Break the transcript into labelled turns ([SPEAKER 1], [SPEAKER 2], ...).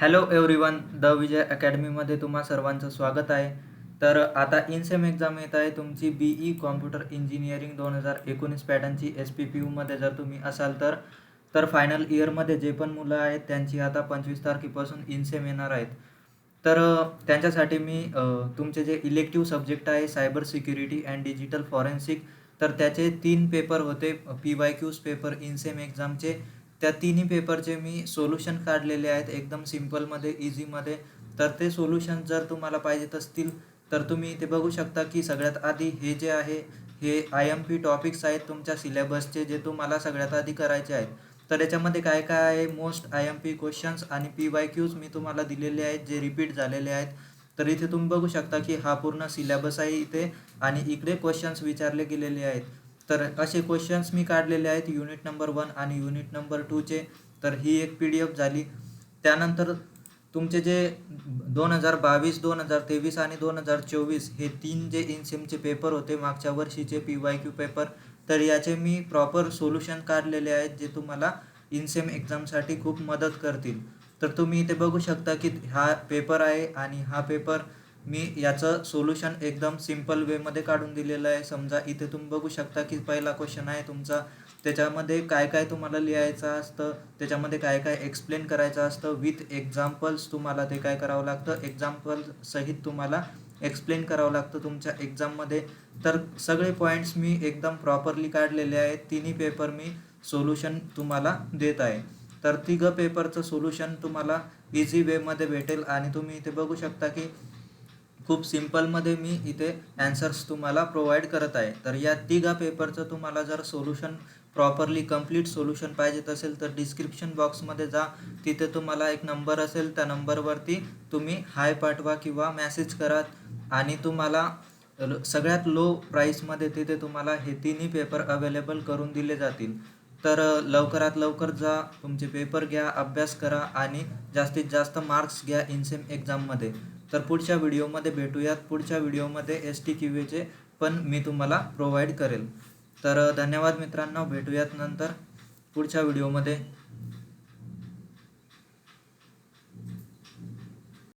[SPEAKER 1] Hello everyone, the विजय अकॅडमीमध्ये तुम्हा सर्वांचं स्वागत आहे. तर आता इनसेम एक्झाम येत आहे तुमची कॉम्प्युटर इंजिनिअरिंग 2019 पॅटर्नची SPPUमध्ये जर तुम्ही असाल तर फायनल इयरमध्ये जे पण मुलं आहेत त्यांची आता 25 तारखेपासून इनसेम येणार आहेत. तर त्यांच्यासाठी मी तुमचे जे इलेक्टिव्ह सब्जेक्ट आहे cyber security and digital forensic, तर त्याचे 3 पेपर होते PYQs पेपर इनसेम एक्झामचे. त्या तिन्ही पेपरचे मी सोल्युशन काढलेले आहेत एकदम सिम्पलमध्ये, इझीमध्ये. तर ते सोल्युशन जर तुम्हाला पाहिजेत असतील तर तुम्ही इथे बघू शकता की सगळ्यात आधी हे जे आहे हे IMP टॉपिक्स आहेत तुमच्या सिलेबसचे, जे तुम्हाला सगळ्यात आधी करायचे आहेत. तर याच्यामध्ये काय काय आहे, मोस्ट IMP क्वेश्चन्स आणि PYQs मी तुम्हाला दिलेले आहेत जे रिपीट झालेले आहेत. तर इथे तुम्ही बघू शकता की हा पूर्ण सिलेबस आहे इथे, आणि इकडे क्वेश्चन्स विचारले गेलेले आहेत. तर असे क्वेश्चन्स मी काढलेले आहेत युनिट नंबर 1 आणि युनिट नंबर 2चे. तर ही एक PDF झाली. त्यानंतर तुमचे जे 2022, 2023 आणि 2024 हे 3 जे इनसेमचे पेपर होते मागच्या वर्षीचे PYQ पेपर, तर याचे मी प्रॉपर सोल्युशन काढलेले आहेत जे तुम्हाला इनसेम एक्झामसाठी खूप मदत करतील. तर तुम्ही इथे बघू शकता की हा पेपर आहे आणि हा पेपर मी याचं सोल्युशन एकदम सिम्पल वेमध्ये काढून दिलेलं आहे. समजा इथे तुम्ही बघू शकता की पहिला क्वेश्चन आहे तुमचा, त्याच्यामध्ये काय काय तुम्हाला लिहायचं असतं, त्याच्यामध्ये काय काय एक्सप्लेन करायचं असतं विथ एक्झाम्पल्स. तुम्हाला ते काय करावं लागतं, एक्झाम्पल सहित तुम्हाला एक्सप्लेन करावं लागतं तुमच्या एक्झाममध्ये. तर सगळे पॉईंट्स मी एकदम प्रॉपरली काढलेले आहेत. तिन्ही पेपर मी सोल्युशन तुम्हाला देत आहे. तर तिघं पेपरचं सोल्युशन तुम्हाला इझी वेमध्ये भेटेल आणि तुम्ही इथे बघू शकता की खूप सिम्पलमध्ये मी इथे ॲन्सर्स तुम्हाला प्रोव्हाइड करत आहे. तर या तिघा पेपरचं तुम्हाला जर सोल्युशन प्रॉपरली कंप्लीट सोल्युशन पाहिजेत असेल तर डिस्क्रिप्शन बॉक्समध्ये जा. तिथे तुम्हाला एक नंबर असेल, त्या नंबरवरती तुम्ही हाय पाठवा किंवा मॅसेज करा आणि तुम्हाला सगळ्यात लो प्राईसमध्ये तिथे तुम्हाला हे तिन्ही पेपर अवेलेबल करून दिले जातील. तर लवकरात लवकर जा, तुमचे पेपर घ्या, अभ्यास करा आणि जास्तीत जास्त मार्क्स घ्या इनसेम एक्झाममध्ये. तर पुढच्या व्हिडिओमध्ये भेटूयात. पुढच्या व्हिडिओमध्ये STQAचे पण मी तुम्हाला प्रोव्हाइड करेल. तर धन्यवाद मित्रांनो, भेटूयात नंतर पुढच्या व्हिडिओमध्ये.